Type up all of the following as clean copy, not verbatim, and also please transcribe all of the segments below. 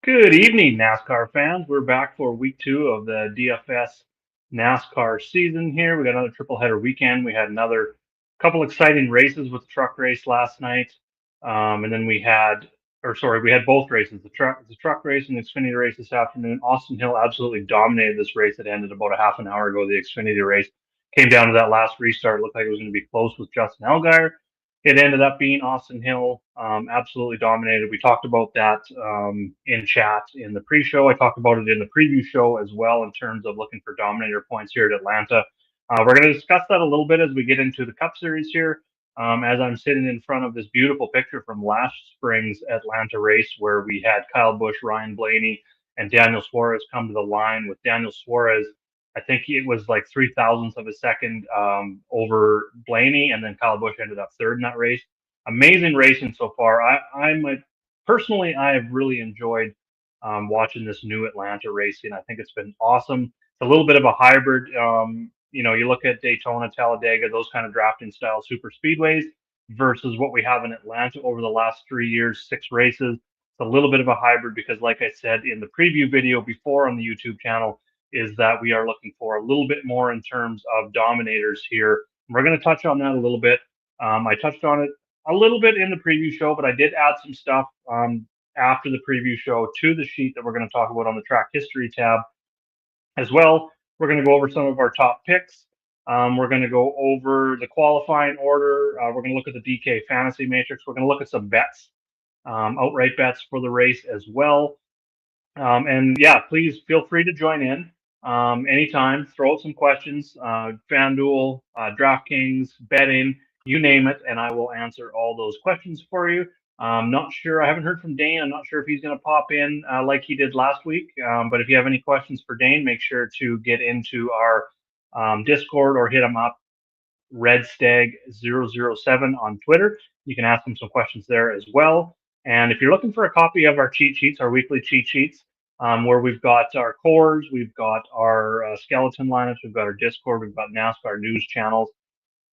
Good evening, NASCAR fans. We're back for week 2 of the DFS NASCAR season here. We got another triple header weekend. We had another couple exciting races with the truck race last night. And then we had both races, the truck race and the Xfinity race this afternoon. Austin Hill absolutely dominated this race. It ended about a half an hour ago. The Xfinity race came down to that last restart. It looked like it was going to be close with Justin Allgaier. It ended up being Austin Hill, absolutely dominated. We talked about that in chat in the pre-show. I talked about it in the preview show as well in terms of looking for dominator points here at Atlanta. We're going to discuss that a little bit as we get into the Cup Series here. As I'm sitting in front of this beautiful picture from last spring's Atlanta race where we had Kyle Busch, Ryan Blaney, and Daniel Suarez come to the line with Daniel Suarez. I think it was like 0.03 of a second over Blaney, and then Kyle Busch ended up third in that race. Amazing racing so far. Personally, I have really enjoyed watching this new Atlanta racing. I think it's been awesome. It's a little bit of a hybrid. You look at Daytona, Talladega, those kind of drafting style super speedways versus what we have in Atlanta over the last 3 years, 6 races. It's a little bit of a hybrid because, like I said in the preview video before on the YouTube channel, is that we are looking for a little bit more in terms of dominators here. We're going to touch on that a little bit. I touched on it a little bit in the preview show, but I did add some stuff after the preview show to the sheet that we're going to talk about on the track history tab as well. We're going to go over some of our top picks. We're going to go over the qualifying order. We're going to look at the DK fantasy matrix. We're going to look at some bets, outright bets for the race as well. And yeah, please feel free to join in anytime. Throw out some questions, FanDuel, DraftKings, betting, you name it, and I will answer all those questions for you. Not sure. I haven't heard from Dane. I'm not sure if he's going to pop in like he did last week. But if you have any questions for Dane, make sure to get into our Discord or hit him up, RedStag007 on Twitter. You can ask him some questions there as well. And if you're looking for a copy of our cheat sheets, our weekly cheat sheets, where we've got our cores, we've got our skeleton lineups, we've got our Discord, we've got NASCAR news channels,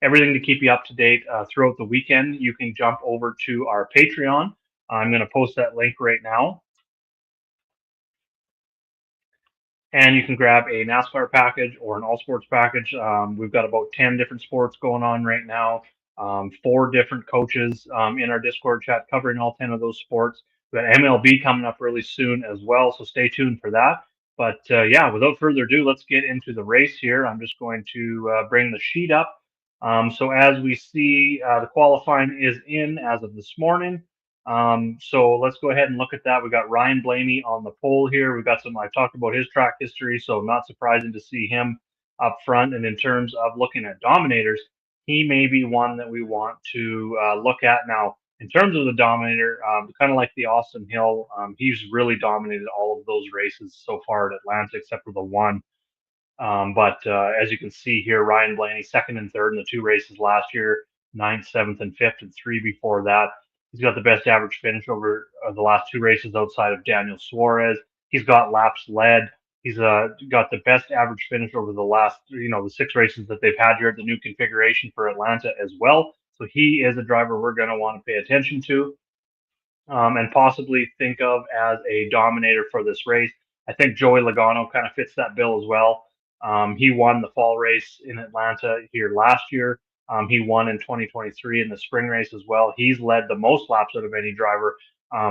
everything to keep you up to date throughout the weekend, you can jump over to our Patreon. I'm going to post that link right now. And you can grab a NASCAR package or an all sports package. We've got about 10 different sports going on right now. 4 different coaches in our Discord chat covering all 10 of those sports. We've got MLB coming up really soon as well, so stay tuned for that. But yeah, without further ado, let's get into the race here. I'm just going to bring the sheet up. So as we see, the qualifying is in as of this morning. So let's go ahead and look at that. We got Ryan Blaney on the pole here. We've got I talked about his track history, so not surprising to see him up front. And in terms of looking at dominators, he may be one that we want to look at now. In terms of the dominator, kind of like the Austin Hill, he's really dominated all of those races so far at Atlanta, except for the one. But as you can see here, Ryan Blaney, 2nd and 3rd in the 2 races last year, 9th, 7th, and 5th, and 3 before that. He's got the best average finish over the last 2 races outside of Daniel Suarez. He's got laps led. He's got the best average finish over the last, the 6 races that they've had here at the new configuration for Atlanta as well. So he is a driver we're going to want to pay attention to and possibly think of as a dominator for this race. I think Joey Logano kind of fits that bill as well. He won the fall race in Atlanta here last year. He won in 2023 in the spring race as well. He's led the most laps out of any driver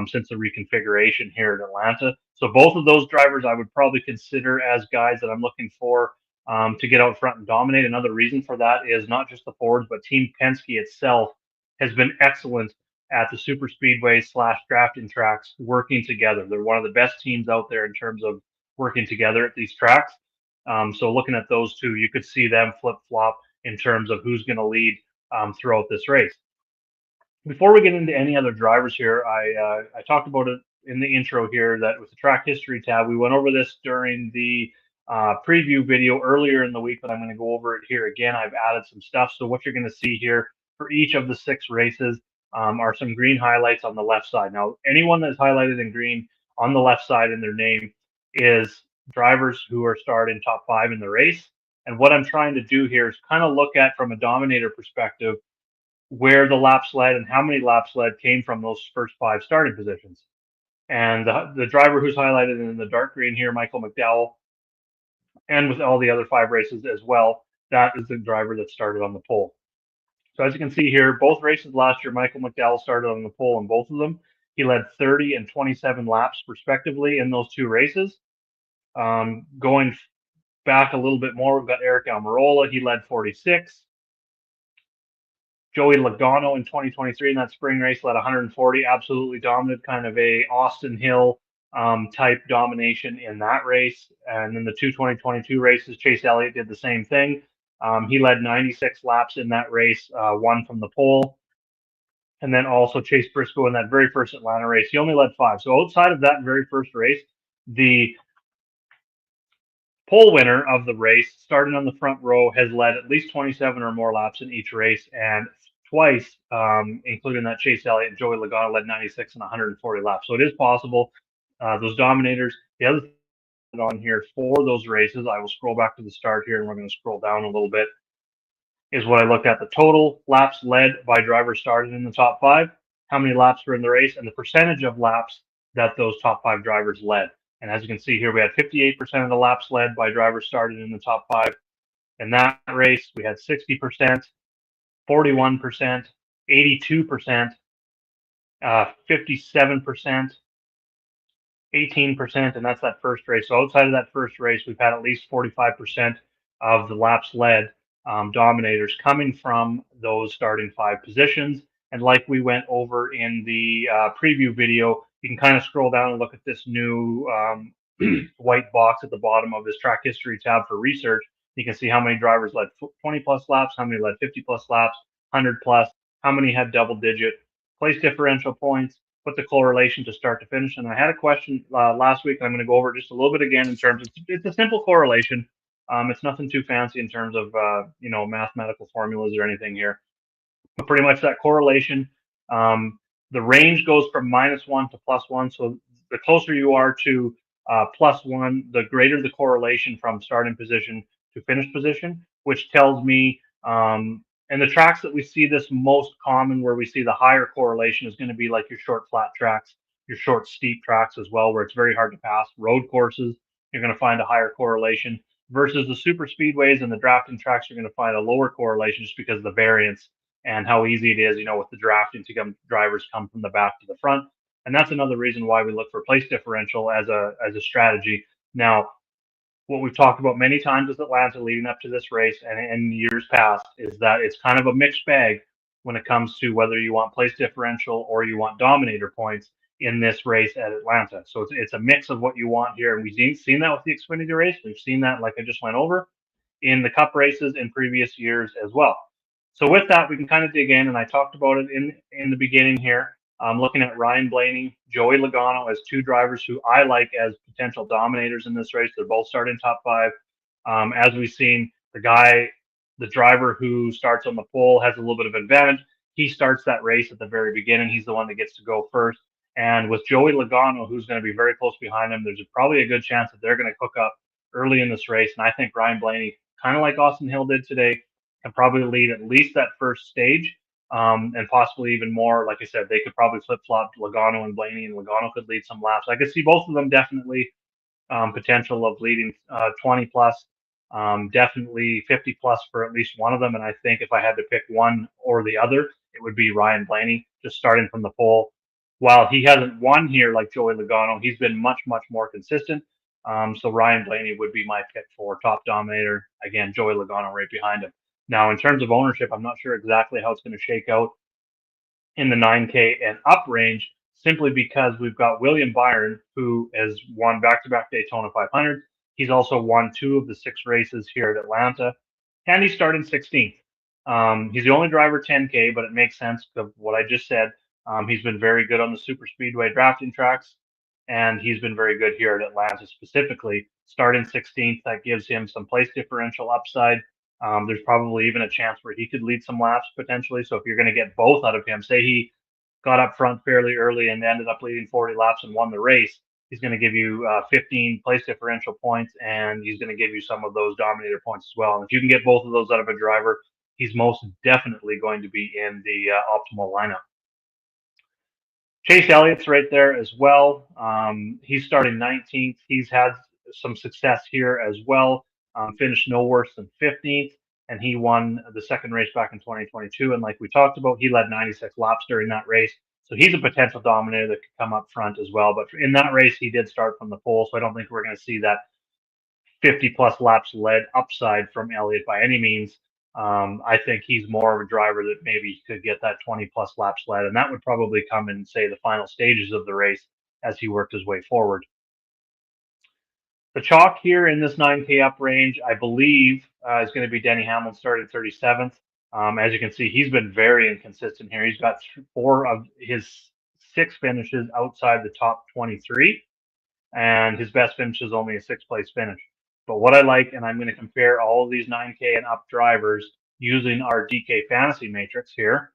since the reconfiguration here in Atlanta. So both of those drivers I would probably consider as guys that I'm looking for to get out front and dominate. Another reason for that is not just the Fords, but Team Penske itself has been excellent at the super speedway / drafting tracks working together. They're one of the best teams out there in terms of working together at these tracks. So looking at those two, you could see them flip-flop in terms of who's going to lead throughout this race. Before we get into any other drivers here, I talked about it in the intro here that with the track history tab, we went over this during the preview video earlier in the week, but I'm going to go over it here again. I've added some stuff. So what you're going to see here for each of the 6 races are some green highlights on the left side. Now, anyone that's highlighted in green on the left side in their name is drivers who are starting top 5 in the race. And what I'm trying to do here is kind of look at, from a dominator perspective, where the laps led and how many laps led came from those first 5 starting positions. And the driver who's highlighted in the dark green here, Michael McDowell, and with all the other 5 races as well, that is the driver that started on the pole. So as you can see here, both races last year, Michael McDowell started on the pole in both of them. He led 30 and 27 laps respectively in those 2 races. Going back a little bit more, we've got Eric Almirola. He led 46. Joey Logano in 2023 in that spring race led 140, absolutely dominant, kind of a Austin Hill type domination in that race. And then the 2022 races, Chase Elliott did the same thing. He led 96 laps in that race, won from the pole. And then also Chase Briscoe in that very first Atlanta race, he only led 5. So outside of that very first race, the pole winner of the race, starting on the front row, has led at least 27 or more laps in each race, and twice, including that Chase Elliott and Joey Logano, led 96 and 140 laps. So it is possible. Those dominators. The other thing on here for those races, I will scroll back to the start here, and we're going to scroll down a little bit, is what I looked at: the total laps led by drivers started in the top 5, how many laps were in the race, and the percentage of laps that those top 5 drivers led. And as you can see here, we had 58% of the laps led by drivers started in the top 5. In that race, we had 60%, 41%, 82%, 57%, 18%, and that's that first race. So outside of that first race, we've had at least 45% of the laps led dominators coming from those starting 5 positions. And like we went over in the preview video, you can kind of scroll down and look at this new white box at the bottom of this track history tab for research. You can see how many drivers led 20 plus laps, how many led 50 plus laps, 100 plus, how many had double digit place differential points, what the correlation to start to finish. And I had a question last week. I'm going to go over just a little bit again in terms of, it's a simple correlation. It's nothing too fancy in terms of mathematical formulas or anything here, but pretty much that correlation. The range goes from -1 to +1. So the closer you are to +1, the greater the correlation from starting position to finish position, which tells me, and the tracks that we see this most common, where we see the higher correlation, is going to be like your short flat tracks, your short steep tracks as well, where it's very hard to pass. Road courses, you're going to find a higher correlation, versus the super speedways and the drafting tracks, you're going to find a lower correlation just because of the variance and how easy it is, with the drafting to come drivers come from the back to the front. And that's another reason why we look for place differential as a strategy. Now, what we've talked about many times with Atlanta leading up to this race and in years past is that it's kind of a mixed bag when it comes to whether you want place differential or you want dominator points in this race at Atlanta. So it's a mix of what you want here. And we've seen that with the Xfinity race. We've seen that, like I just went over, in the Cup races in previous years as well. So with that, we can kind of dig in, and I talked about it in the beginning here. Looking at Ryan Blaney, Joey Logano as 2 drivers who I like as potential dominators in this race. They're both starting top 5. As we've seen, the driver who starts on the pole has a little bit of advantage. He starts that race at the very beginning. He's the one that gets to go first. And with Joey Logano, who's going to be very close behind him, there's probably a good chance that they're going to hook up early in this race. And I think Ryan Blaney, kind of like Austin Hill did today, can probably lead at least that first stage, and possibly even more. Like I said, they could probably flip-flop Logano and Blaney, and Logano could lead some laps. I could see both of them definitely potential of leading 20 plus, definitely 50 plus for at least one of them. And I think if I had to pick one or the other, it would be Ryan Blaney, just starting from the pole. While he hasn't won here like Joey Logano, he's been much, much more consistent. So Ryan Blaney would be my pick for top dominator. Again, Joey Logano right behind him. Now, in terms of ownership, I'm not sure exactly how it's going to shake out in the 9K and up range, simply because we've got William Byron, who has won back-to-back Daytona 500. He's also won 2 of the 6 races here at Atlanta, and he's starting 16th. He's the only driver 10K, but it makes sense of what I just said. He's been very good on the super speedway drafting tracks, and he's been very good here at Atlanta specifically. Starting 16th, that gives him some place differential upside. There's probably even a chance where he could lead some laps potentially. So if you're going to get both out of him, say he got up front fairly early and ended up leading 40 laps and won the race, he's going to give you 15 place differential points, and he's going to give you some of those dominator points as well. And if you can get both of those out of a driver, he's most definitely going to be in the optimal lineup. Chase Elliott's right there as well. He's starting 19th. He's had some success here as well. Finished no worse than 15th, and he won the second race back in 2022. And like we talked about, he led 96 laps during that race. So he's a potential dominator that could come up front as well. But in that race, he did start from the pole, so I don't think we're going to see that 50 plus laps led upside from Elliott by any means. I think he's more of a driver that maybe could get that 20 plus laps led, and that would probably come in, say, the final stages of the race as he worked his way forward. The chalk here in this 9K up range, I believe, is going to be Denny Hamlin, started 37th. As you can see, he's been very inconsistent here. He's got 4 of his 6 finishes outside the top 23, and his best finish is only a 6th place finish. But what I like, and I'm going to compare all of these 9K and up drivers using our DK fantasy matrix here.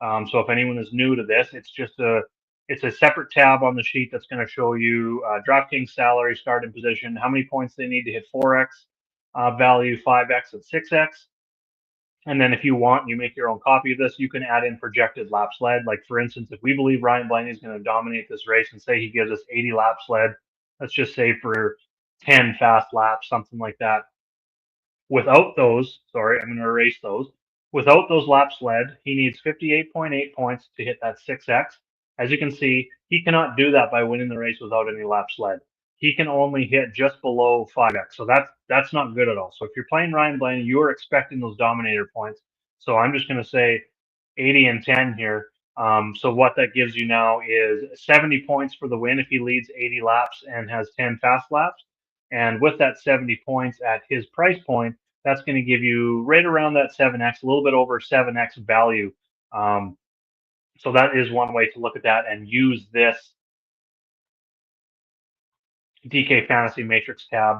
So if anyone is new to this, it's a separate tab on the sheet that's going to show you DraftKings salary, starting position, how many points they need to hit 4x value, 5x, and 6x. And then if you want, you make your own copy of this, you can add in projected laps led. Like for instance, if we believe Ryan Blaney is going to dominate this race and say he gives us 80 laps led, let's just say for 10 fast laps, something like that. Without those, sorry, I'm going to erase those. Without those laps led, he needs 58.8 points to hit that 6x. As you can see, he cannot do that by winning the race without any laps led. He can only hit just below 5x. So that's not good at all. So if you're playing Ryan Blaney, you are expecting those dominator points. So I'm just going to say 80 and 10 here. So what that gives you now is 70 points for the win if he leads 80 laps and has 10 fast laps. And with that 70 points at his price point, that's going to give you right around that 7x, a little bit over 7x value. So that is one way to look at that and use this DK Fantasy Matrix tab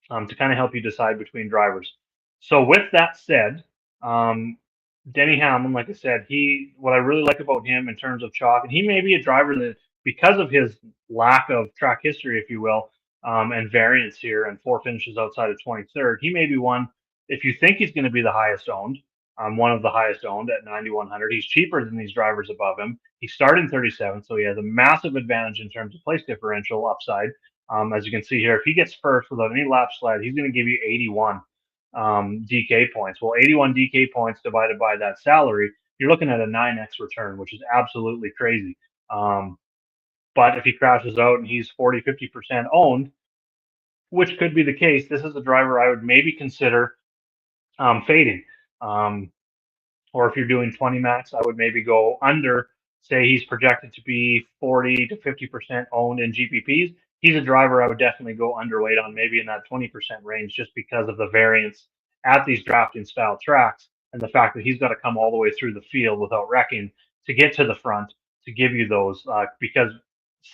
to kind of help you decide between drivers. So with that said, Denny Hamlin, like I said, what I really like about him in terms of chalk, and he may be a driver that, because of his lack of track history, if you will, and variance here and 4 finishes outside of 23rd, he may be one. If you think he's going to be the highest owned, one of the highest owned at 9,100, he's cheaper than these drivers above him. He's starting 37th, so he has a massive advantage in terms of place differential upside. As you can see here, if he gets first without any lap slide, he's going to give you 81 DK points. Well, 81 DK points divided by that salary, you're looking at a 9x return, which is absolutely crazy. But if he crashes out and he's 40, 50% owned, which could be the case, this is a driver I would maybe consider fading. Or if you're doing 20 max, I would maybe go under. Say he's projected to be 40 to 50% owned in GPPs. He's a driver I would definitely go underweight on, maybe in that 20% range, just because of the variance at these drafting style tracks and the fact that he's got to come all the way through the field without wrecking to get to the front to give you those. Because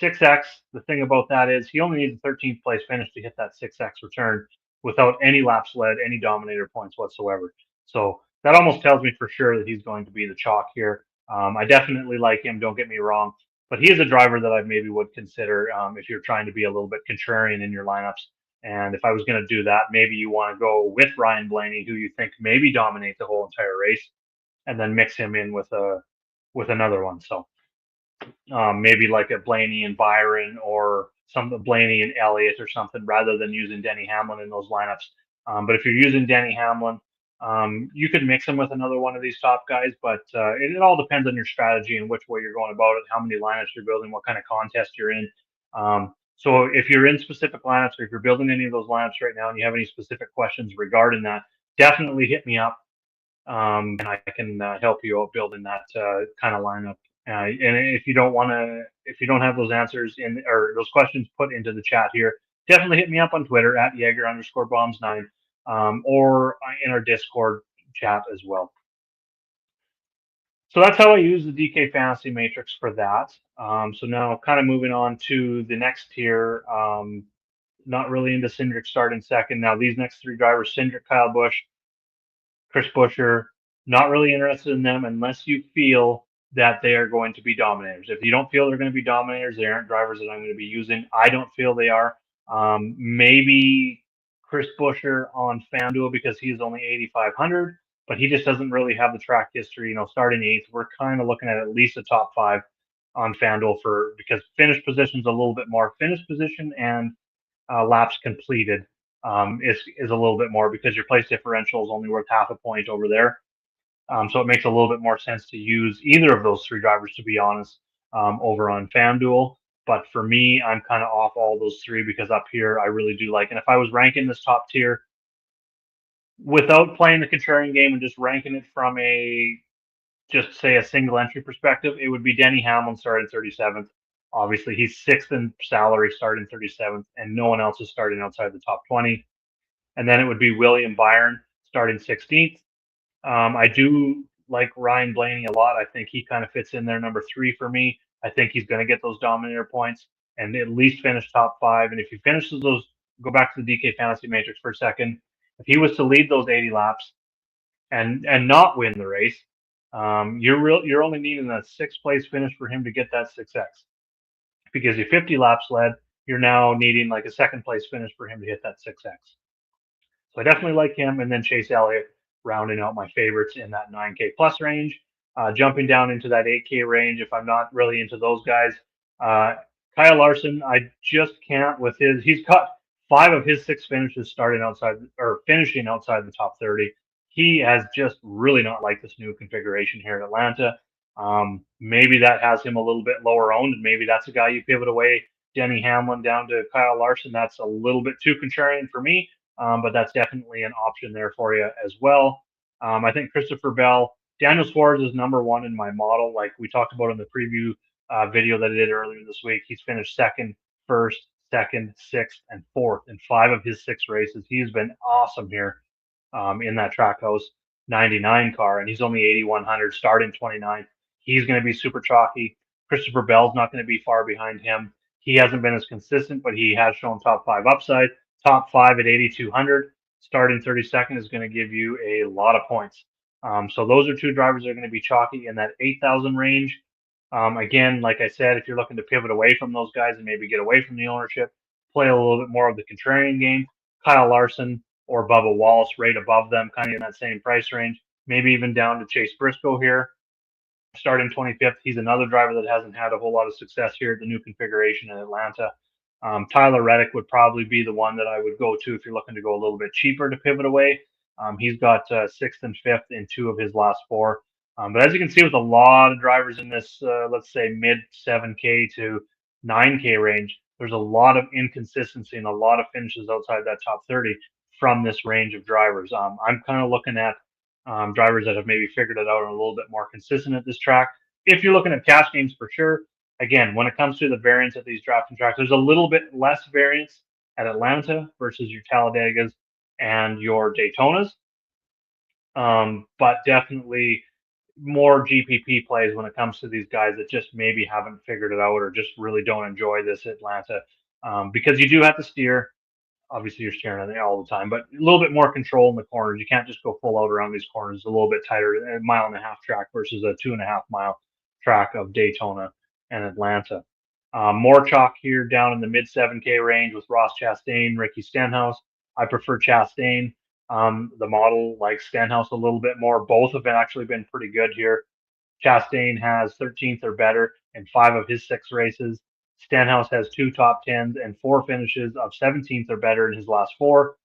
6x, the thing about that is he only needs a 13th place finish to hit that 6x return without any laps led, any dominator points whatsoever. So that almost tells me for sure that he's going to be the chalk here. I definitely like him, don't get me wrong, but he is a driver that I maybe would consider if you're trying to be a little bit contrarian in your lineups. And if I was going to do that, maybe you want to go with Ryan Blaney, who you think maybe dominate the whole entire race, and then mix him in with another one. So maybe like a Blaney and Byron or some Blaney and Elliott or something, rather than using Denny Hamlin in those lineups. But if you're using Denny Hamlin, you could mix him with another one of these top guys, but it all depends on your strategy and which way you're going about it, how many lineups you're building, what kind of contest you're in. So if you're in specific lineups, or if you're building any of those lineups right now and you have any specific questions regarding that, definitely hit me up, and I can help you out building that kind of lineup. And if you don't have those answers or those questions put into the chat here, definitely hit me up on Twitter at Jaeger_bombs9, or in our Discord chat as well. So that's how I use the DK Fantasy Matrix for that. So now kind of moving on to the next tier. Not really into Cindric starting second. Now these next 3 drivers, Cindric, Kyle Busch, Chris Buescher, not really interested in them unless you feel that they are going to be dominators. If you don't feel they're going to be dominators, they aren't drivers that I'm going to be using. I don't feel they are. Maybe Chris Buescher on FanDuel because he's only 8,500, but he just doesn't really have the track history. Starting 8th, we're kind of looking at least a top 5. on FanDuel because finish position's a little bit more. Finish position and laps completed is a little bit more because your place differential is only worth half a point over there. So it makes a little bit more sense to use either of those three drivers, to be honest, over on FanDuel. But for me, I'm kind of off all those three because up here I really do like. And if I was ranking this top tier without playing the contrarian game and just ranking it from just say a single entry perspective, it would be Denny Hamlin starting 37th. Obviously, he's sixth in salary starting 37th, and no one else is starting outside the top 20. And then it would be William Byron starting 16th. I do like Ryan Blaney a lot. I think he kind of fits in there number 3 for me. I think he's going to get those dominator points and at least finish top 5. And if he finishes those, go back to the DK Fantasy Matrix for a second. If he was to lead those 80 laps and not win the race, you're only needing a 6th place finish for him to get that 6x. If he gives you 50 laps led, you're now needing like a 2nd place finish for him to hit that 6x. So I definitely like him. And then Chase Elliott rounding out my favorites in that 9K plus range. Jumping down into that 8K range, if I'm not really into those guys. Kyle Larson, I just can't with he's got 5 of his 6 finishes finishing outside the top 30. He has just really not liked this new configuration here in Atlanta. Maybe that has him a little bit lower owned, and maybe that's a guy you pivot away Denny Hamlin down to Kyle Larson. That's a little bit too contrarian for me. But that's definitely an option there for you as well. I think Christopher Bell, Daniel Suarez is number 1 in my model. Like we talked about in the preview video that I did earlier this week, he's finished 2nd, 1st, 2nd, 6th, and 4th in 5 of his 6 races. He's been awesome here in that Trackhouse 99 car, and he's only 8,100, starting 29th. He's going to be super chalky. Christopher Bell's not going to be far behind him. He hasn't been as consistent, but he has shown top 5 upside. Top 5 at 8,200, starting 32nd is going to give you a lot of points. So those are 2 drivers that are going to be chalky in that 8,000 range. Again, like I said, if you're looking to pivot away from those guys and maybe get away from the ownership, play a little bit more of the contrarian game, Kyle Larson or Bubba Wallace right above them, kind of in that same price range, maybe even down to Chase Briscoe here, starting 25th. He's another driver that hasn't had a whole lot of success here at the new configuration in Atlanta. Tyler Reddick would probably be the one that I would go to if you're looking to go a little bit cheaper to pivot away. He's got 6th and 5th in 2 of his last 4. But as you can see with a lot of drivers in this, let's say mid 7K to 9K range, there's a lot of inconsistency and a lot of finishes outside that top 30 from this range of drivers. I'm kind of looking at drivers that have maybe figured it out and a little bit more consistent at this track. If you're looking at cash games for sure, again, when it comes to the variance at these drafting tracks, there's a little bit less variance at Atlanta versus your Talladegas and your Daytonas. But definitely more GPP plays when it comes to these guys that just maybe haven't figured it out or just really don't enjoy this Atlanta. Because you do have to steer. Obviously, you're steering on there all the time, but a little bit more control in the corners. You can't just go full out around these corners. It's a little bit tighter, a 1.5-mile track versus a 2.5-mile track of Daytona and Atlanta. More chalk here down in the mid 7K range with Ross Chastain, Ricky Stenhouse. I prefer Chastain. The model likes Stenhouse a little bit more. Both have actually been pretty good here. Chastain has 13th or better in 5 of his 6 races. Stenhouse has 2 top 10s and 4 finishes of 17th or better in his last 4.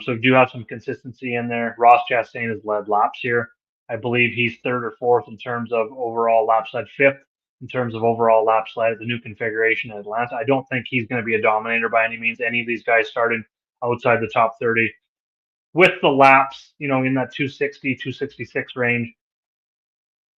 So do have some consistency in there. Ross Chastain has led laps here. I believe he's 3rd or 4th in terms of overall lap sled, 5th in terms of overall lap sled at the new configuration in Atlanta. I don't think he's going to be a dominator by any means. Any of these guys started outside the top 30 with the laps, in that 260, 266 range.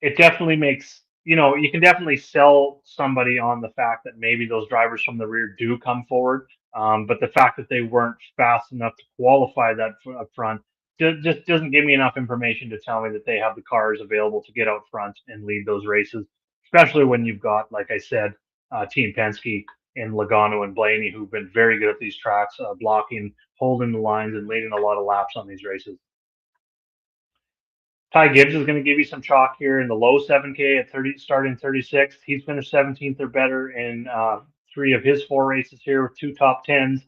It definitely makes, you can definitely sell somebody on the fact that maybe those drivers from the rear do come forward. But the fact that they weren't fast enough to qualify that up front just doesn't give me enough information to tell me that they have the cars available to get out front and lead those races, especially when you've got, like I said, Team Penske and Logano and Blaney, who've been very good at these tracks, blocking, holding the lines, and leading a lot of laps on these races. Ty Gibbs is going to give you some chalk here in the low 7K at 30, starting 36th. He's finished 17th or better in 3 of his 4 races here with 2 top 10s.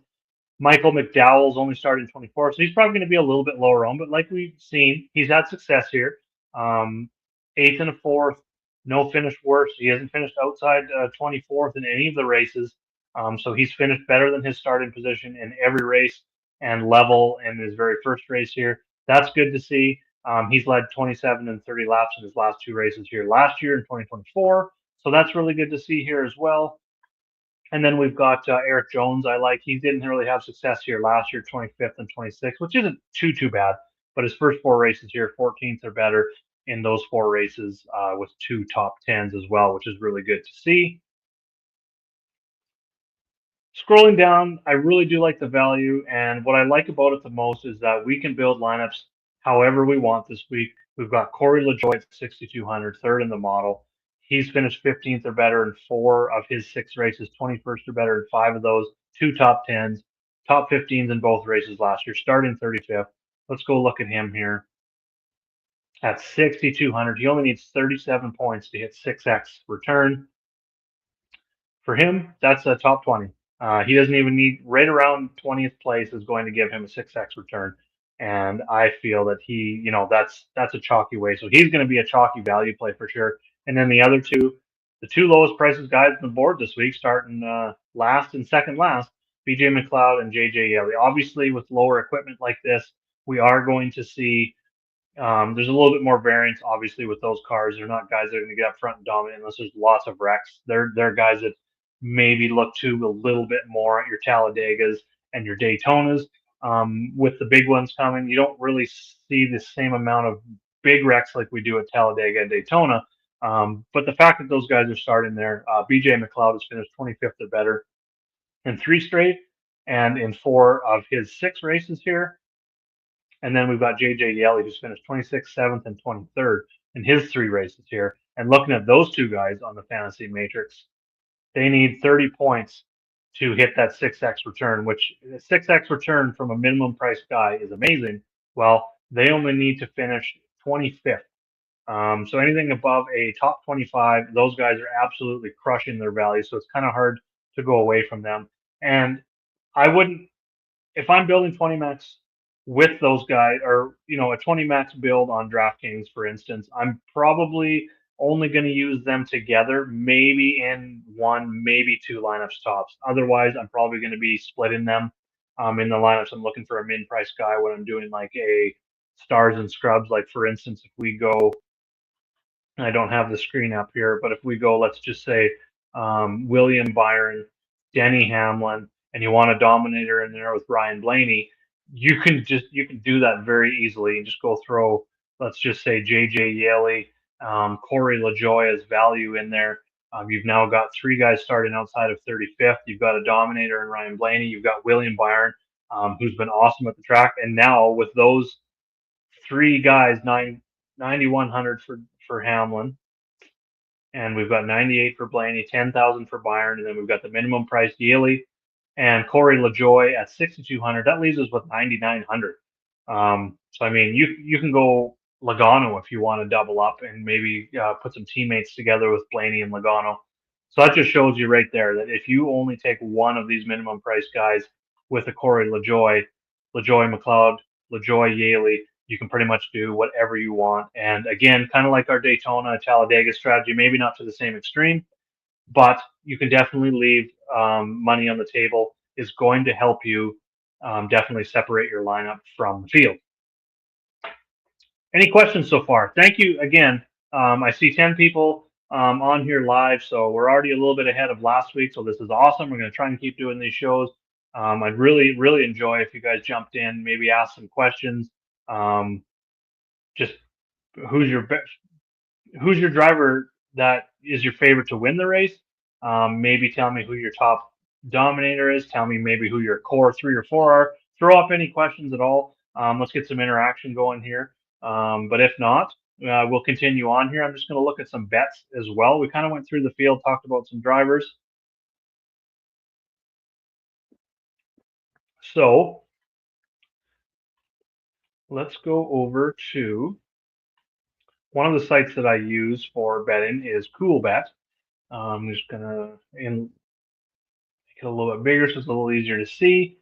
Michael McDowell's only started 24th, so he's probably going to be a little bit lower on. But like we've seen, he's had success here. 8th and a 4th, No finish worse. He hasn't finished outside 24th in any of the races. So he's finished better than his starting position in every race and level in his very first race here. That's good to see. He's led 27 and 30 laps in his last two races here last year in 2024. So that's really good to see here as well. And then we've got Eric Jones. I like. He didn't really have success here last year, 25th and 26th, which isn't too bad. But his first four races here, 14th or better in those four races with two top tens as well, which is really good to see. Scrolling down, I really do like the value, and what I like about it the most is that we can build lineups however we want this week. We've got Corey LaJoie at 6,200, third in the model. He's finished 15th or better in four of his six races, 21st or better in five of those, two top tens, top 15s in both races last year, starting 35th. Let's go look at him here. At 6,200, he only needs 37 points to hit 6x return. For him, that's a top 20. He doesn't even need right around 20th place is going to give him a 6x return. And I feel that that's a chalky way. So he's going to be a chalky value play for sure. And then the other two, the two lowest prices guys on the board this week, starting last and second last, BJ McLeod and JJ Yeley. Obviously, with lower equipment like this, we are going to see there's a little bit more variance, obviously, with those cars. They're not guys that are going to get up front and dominate unless there's lots of wrecks. They're guys that maybe look to a little bit more at your Talladegas and your Daytonas. With the big ones coming, you don't really see the same amount of big wrecks like we do at Talladega and Daytona. But the fact that those guys are starting there, BJ McLeod has finished 25th or better in three straight and in four of his six races here. And then we've got JJ Yeley, who's finished 26th, 7th, and 23rd in his three races here. And looking at those two guys on the fantasy matrix, they need 30 points to hit that 6x return, which 6x return from a minimum price guy is amazing. Well, they only need to finish 25th. So anything above a top 25, those guys are absolutely crushing their value. So it's kind of hard to go away from them. And I wouldn't, if I'm building 20 max with those guys, or a 20 max build on DraftKings, for instance, I'm probably only going to use them together, maybe in one, maybe two lineups tops. Otherwise, I'm probably going to be splitting them in the lineups. I'm looking for a min price guy when I'm doing like a stars and scrubs. Like for instance, if we go, I don't have the screen up here, but if we go, let's just say William Byron, Denny Hamlin, and you want a dominator in there with Ryan Blaney, you can do that very easily and just go throw, let's just say JJ Yeley, Corey LaJoie as value in there. You've now got three guys starting outside of 35th. You've got a dominator in Ryan Blaney. You've got William Byron, who's been awesome at the track. And now with those three guys, 9,100 for Hamlin, and we've got 98 for Blaney, 10,000 for Byron, and then we've got the minimum price Yeley and Corey LaJoie at 6,200. That leaves us with 9,900. So I mean, you can go Logano if you want to double up and maybe put some teammates together with Blaney and Logano. So that just shows you right there that if you only take one of these minimum price guys with a Corey LaJoie, McLeod, LaJoie Yaley, you can pretty much do whatever you want. And again, kind of like our Daytona Talladega strategy, maybe not to the same extreme, but you can definitely leave money on the table. Is going to help you definitely separate your lineup from the field. Any questions so far? Thank you again. I see 10 people on here live, so we're already a little bit ahead of last week, so this is awesome. We're going to try and keep doing these shows. I'd really enjoy if you guys jumped in, maybe ask some questions. Just who's your driver that is your favorite to win the race? Maybe tell me who your top dominator is. Tell me maybe who your core 3 or 4 are. Throw up any questions at all. Let's get some interaction going here. But if not, we'll continue on here. I'm just going to look at some bets as well. We kind of went through the field, talked about some drivers. So let's go over to one of the sites that I use for betting is CoolBet. I'm just going to make it a little bit bigger so it's a little easier to see.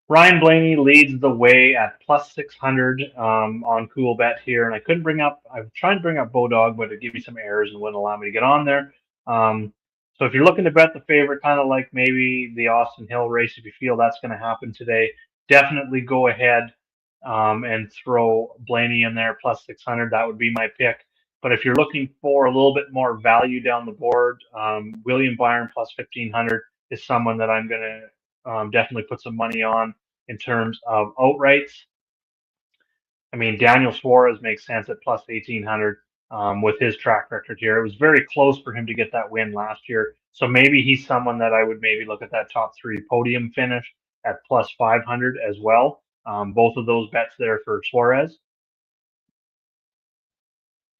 Ryan Blaney leads the way at plus 600 on Cool Bet here, and I couldn't bring up. I was trying to bring up Bodog, but it gave me some errors and wouldn't allow me to get on there. So if you're looking to bet the favorite, kind of like maybe the Austin Hill race, if you feel that's going to happen today, definitely go ahead and throw Blaney in there plus 600. That would be my pick. But if you're looking for a little bit more value down the board, William Byron plus 1500 is someone that I'm going to definitely put some money on in terms of outrights. I mean, Daniel Suarez makes sense at plus 1,800 with his track record here. It was very close for him to get that win last year. So maybe he's someone that I would maybe look at that top three podium finish at plus 500 as well. Both of those bets there for Suarez.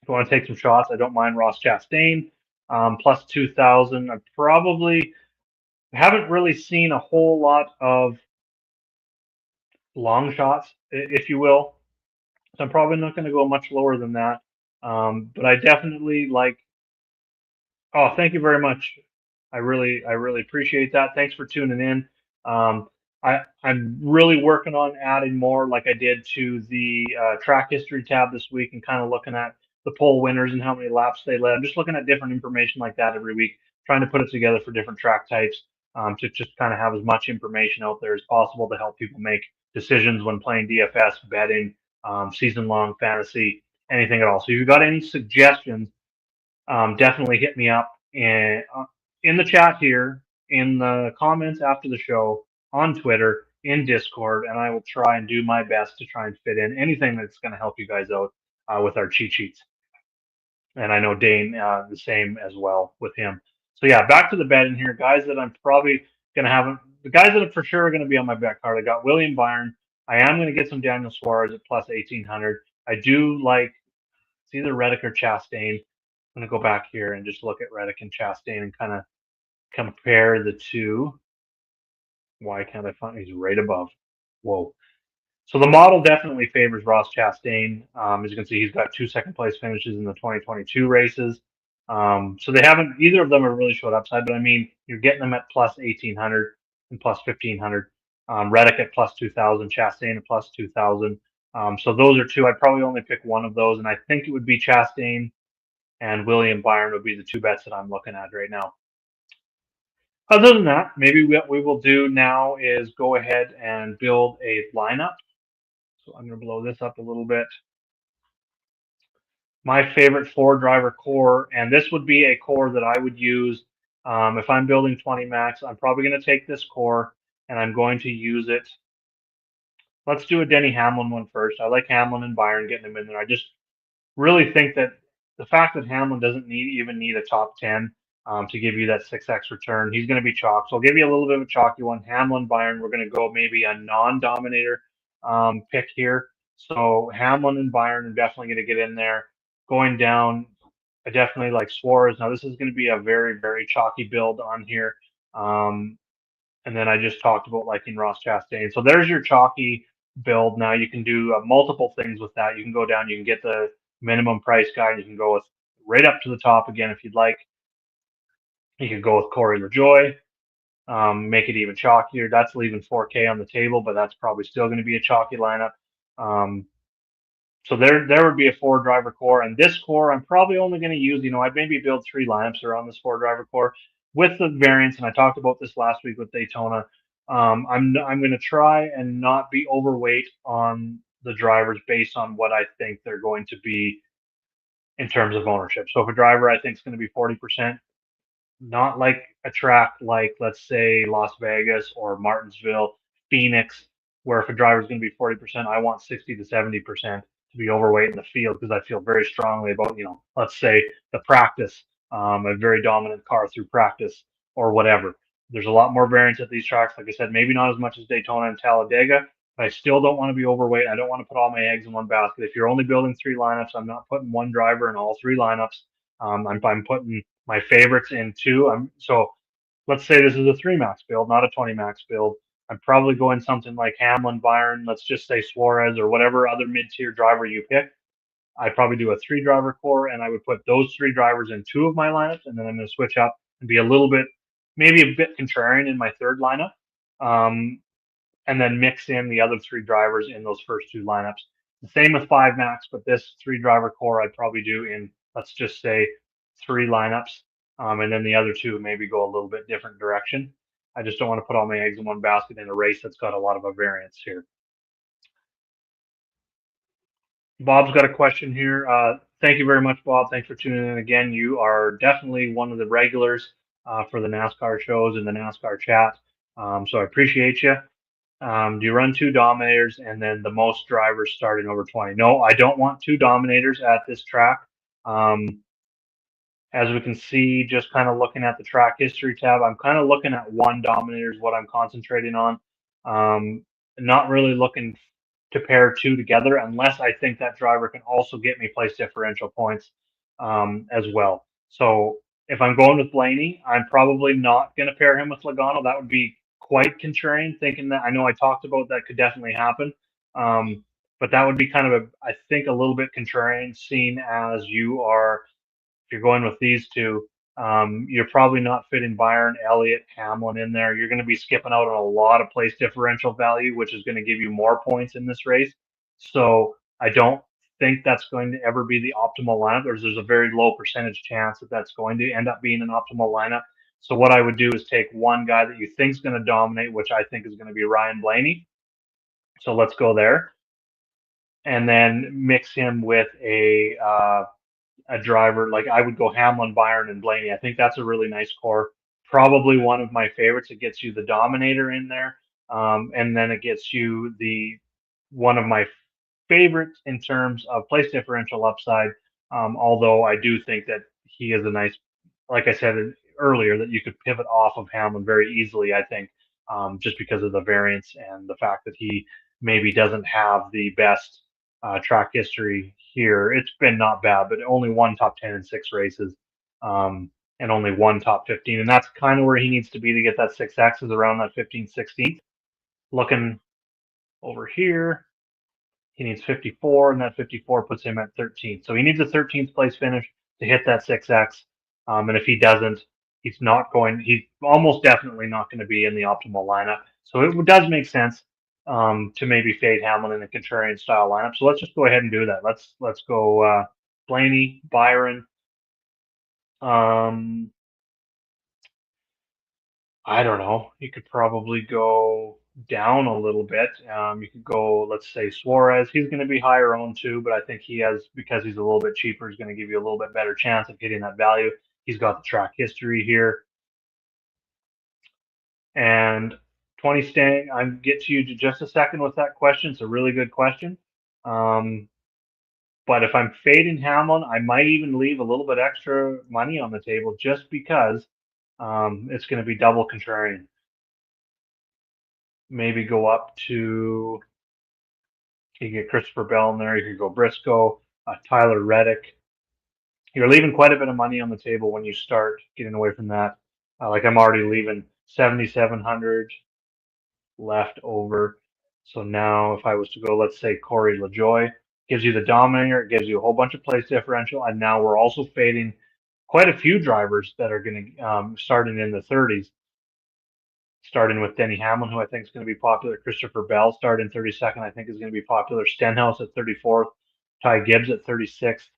If you want to take some shots, I don't mind Ross Chastain plus 2,000. I probably haven't really seen a whole lot of long shots, if you will. So I'm probably not going to go much lower than that. But I definitely like. Oh, thank you very much. I really appreciate that. Thanks for tuning in. Um, I'm really working on adding more, like I did to the track history tab this week, and kind of looking at the pole winners and how many laps they led. I'm just looking at different information like that every week, trying to put it together for different track types to just kind of have as much information out there as possible to help people make decisions when playing DFS, betting, season long fantasy, anything at all. So if you've got any suggestions, definitely hit me up in the chat here, in the comments after the show, on Twitter, in Discord, and I will try and do my best to try and fit in anything that's going to help you guys out with our cheat sheets. And I know Dane the same as well with him. So yeah, back to the betting here, guys that I'm probably going to have. The guys that are for sure going to be on my bet card. I got William Byron. I am going to get some Daniel Suarez at plus 1,800. I do like it's either Reddick or Chastain. I'm going to go back here and just look at Reddick and Chastain and kind of compare the two. Why can't I find? He's right above. Whoa. So the model definitely favors Ross Chastain. As you can see, he's got 2 second place finishes in the 2022 races. So they haven't, either of them have really showed upside, but I mean, you're getting them at plus 1,800 and plus 1,500. Reddick at plus 2,000, Chastain at plus 2,000. So those are two. I'd probably only pick one of those, and I think it would be Chastain and William Byron would be the two bets that I'm looking at right now. Other than that, maybe what we will do now is go ahead and build a lineup. So I'm going to blow this up a little bit. My favorite 4-driver core, and this would be a core that I would use if I'm building 20 max. I'm probably going to take this core and I'm going to use it. Let's do a Denny Hamlin one first. I like Hamlin and Byron getting him in there. I just really think that the fact that Hamlin doesn't even need a top 10 to give you that 6x return, he's going to be chalk. So I'll give you a little bit of a chalky one. Hamlin, Byron, we're going to go maybe a non-dominator pick here. So Hamlin and Byron are definitely going to get in there. Going down, I definitely like Suarez. Now this is going to be a very, very chalky build on here. And then I just talked about liking Ross Chastain. So there's your chalky build. Now you can do multiple things with that. You can go down, you can get the minimum price guide. You can go with right up to the top again if you'd like. You could go with Corey LaJoy, make it even chalkier. That's leaving 4K on the table, but that's probably still going to be a chalky lineup. So there would be a 4-driver core, and this core I'm probably only going to use. I'd maybe build 3 lineups around this 4-driver core with the variance. And I talked about this last week with Daytona. I'm going to try and not be overweight on the drivers based on what I think they're going to be in terms of ownership. So if a driver I think is going to be 40%, not like a track like, let's say, Las Vegas or Martinsville, Phoenix, where if a driver is going to be 40%, I want 60 to 70% to be overweight in the field because I feel very strongly about, let's say the practice, a very dominant car through practice or whatever. There's a lot more variance at these tracks. Like I said, maybe not as much as Daytona and Talladega, but I still don't want to be overweight. I don't want to put all my eggs in one basket. If you're only building 3 lineups, I'm not putting one driver in all 3 lineups. I'm putting my favorites in 2. So let's say this is a 3 max build, not a 20 max build. I'm probably going something like Hamlin, Byron, let's just say Suarez or whatever other mid-tier driver you pick. I'd probably do a 3-driver core, and I would put those 3 drivers in 2 of my lineups, and then I'm going to switch up and be a little bit, maybe a bit contrarian in my 3rd lineup. and then mix in the other three drivers in those first two lineups. The same with five max, but this three driver core I'd probably do in, let's just say, three lineups, and then the other two maybe go a little bit different direction. I just don't want to put all my eggs in one basket in a race that's got a lot of a variance here. Bob's got a question here. Thank you very much, Bob. Thanks for tuning in again. You are definitely one of the regulars for the NASCAR shows and the NASCAR chat. So I appreciate you. Do you run two dominators and then the most drivers starting over 20? No, I don't want two dominators at this track. As we can see, just kind of looking at the track history tab, I'm kind of looking at one dominator is what I'm concentrating on. Not really looking to pair two together unless I think that driver can also get me place differential points as well. So if I'm going with Blaney, I'm probably not going to pair him with Logano. That would be quite contrarian, thinking that I know I talked about that could definitely happen. But that would be kind of I think, a little bit contrarian, seeing as if you're going with these two, you're probably not fitting Byron, Elliott, Hamlin in there. You're going to be skipping out on a lot of place differential value, which is going to give you more points in this race. So I don't think that's going to ever be the optimal lineup. There's a very low percentage chance that that's going to end up being an optimal lineup. So what I would do is take one guy that you think is going to dominate, which I think is going to be Ryan Blaney. So let's go there. And then mix him with a driver. Like I would go Hamlin, Byron, and Blaney. I think that's a really nice core. Probably one of my favorites. It gets you the Dominator in there, and then it gets you the one of my favorites in terms of place differential upside. Although I do think that he is a nice, like I said earlier, that you could pivot off of Hamlin very easily. I think just because of the variance and the fact that he maybe doesn't have the best track history here. It's been not bad, but only one top 10 in 6 races, and only one top 15. And that's kind of where he needs to be to get that 6X, is around that 15th, 16th. Looking over here, he needs 54, and that 54 puts him at 13th. So he needs a 13th place finish to hit that 6X. And if he doesn't, he's almost definitely not going to be in the optimal lineup. So it does make sense to maybe fade Hamlin in a contrarian style lineup. So let's just go ahead and do that. Let's go Blaney, Byron. I don't know. You could probably go down a little bit. You could go, let's say, Suarez. He's going to be higher owned too, but I think because he's a little bit cheaper, he's going to give you a little bit better chance of getting that value. He's got the track history here. And 20 Stang, I'll get to you in just a second with that question. It's a really good question. But if I'm fading Hamlin, I might even leave a little bit extra money on the table just because it's going to be double contrarian. Maybe go up to, you get Christopher Bell in there. You could go Briscoe, Tyler Reddick. You're leaving quite a bit of money on the table when you start getting away from that. Like I'm already leaving 7,700 left over. So now if I was to go, let's say Corey LaJoie, gives you the Dominator, it gives you a whole bunch of place differential, and now we're also fading quite a few drivers that are going to starting in the 30s. Starting with Denny Hamlin, who I think is going to be popular. Christopher Bell starting 32nd, I think is going to be popular. Stenhouse at 34th. Ty Gibbs at 36th.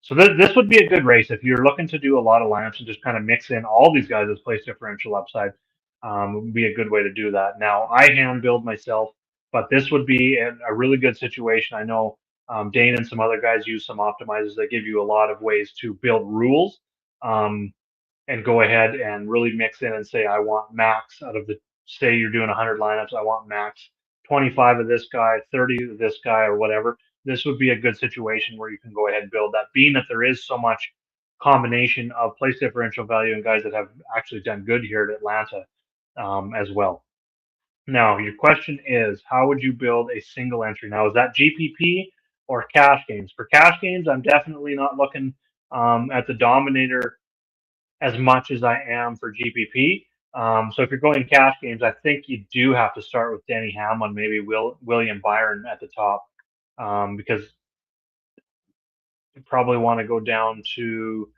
So this would be a good race if you're looking to do a lot of lineups and just kind of mix in all these guys as place differential upside. Would be a good way to do that. Now, I hand build myself, but this would be a really good situation. I know Dane and some other guys use some optimizers that give you a lot of ways to build rules. And go ahead and really mix in and say, I want max out of say you're doing 100 lineups, I want max 25 of this guy, 30 of this guy, or whatever. This would be a good situation where you can go ahead and build that, being that there is so much combination of place differential value and guys that have actually done good here at Atlanta as well. Now, your question is, how would you build a single entry? Now, is that GPP or cash games? For cash games, I'm definitely not looking at the Dominator as much as I am for GPP. So if you're going cash games, I think you do have to start with Denny Hamlin, maybe William Byron at the top, because you probably want to go down to,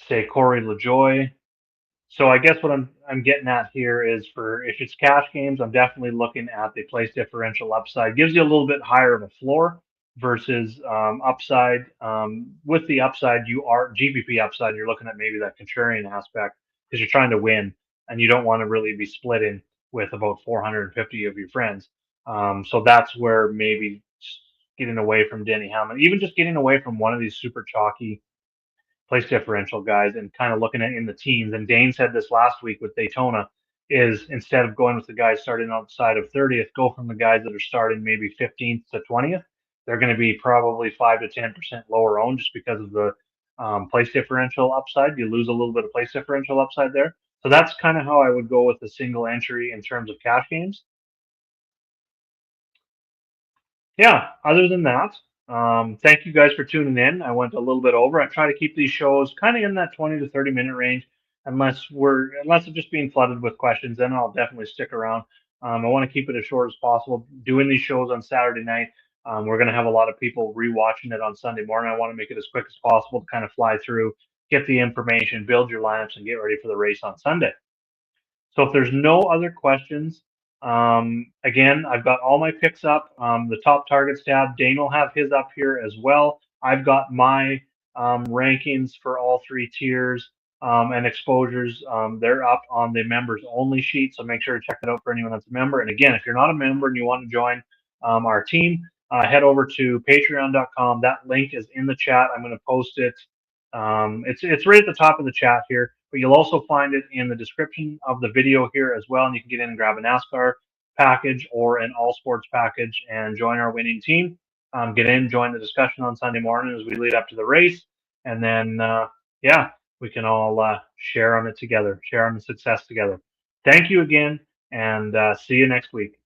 say, Corey LaJoie. So I guess what I'm getting at here is for if it's cash games, I'm definitely looking at the place differential upside. Gives you a little bit higher of a floor versus upside. With the upside, you are GPP upside. You're looking at maybe that contrarian aspect because you're trying to win and you don't want to really be splitting with about 450 of your friends. So that's where maybe getting away from Denny Hamlin, even just getting away from one of these super chalky place differential guys and kind of looking at in the teams. And Dane said this last week with Daytona is instead of going with the guys starting outside of 30th, go from the guys that are starting maybe 15th to 20th. They're going to be probably 5 to 10% lower owned just because of the place differential upside. You lose a little bit of place differential upside there. So that's kind of how I would go with the single entry in terms of cash games. Yeah, other than that, thank you guys for tuning in. I went a little bit over. I try to keep these shows kind of in that 20 to 30-minute range, unless it's just being flooded with questions. Then I'll definitely stick around. I want to keep it as short as possible. Doing these shows on Saturday night, we're going to have a lot of people rewatching it on Sunday morning. I want to make it as quick as possible to kind of fly through, get the information, build your lineups, and get ready for the race on Sunday. So if there's no other questions, again, I've got all my picks up. The top targets tab, Dane will have his up here as well. I've got my rankings for all three tiers and exposures. They're up on the members only sheet, so make sure to check that out for anyone that's a member. And again, if you're not a member and you want to join our team, head over to patreon.com. That link is in the chat. I'm going to post it. It's right at the top of the chat here, but you'll also find it in the description of the video here as well. And you can get in and grab a NASCAR package or an all sports package and join our winning team. Get in, join the discussion on Sunday morning as we lead up to the race. And then, yeah, we can all share on it together, share on the success together. Thank you again, and see you next week.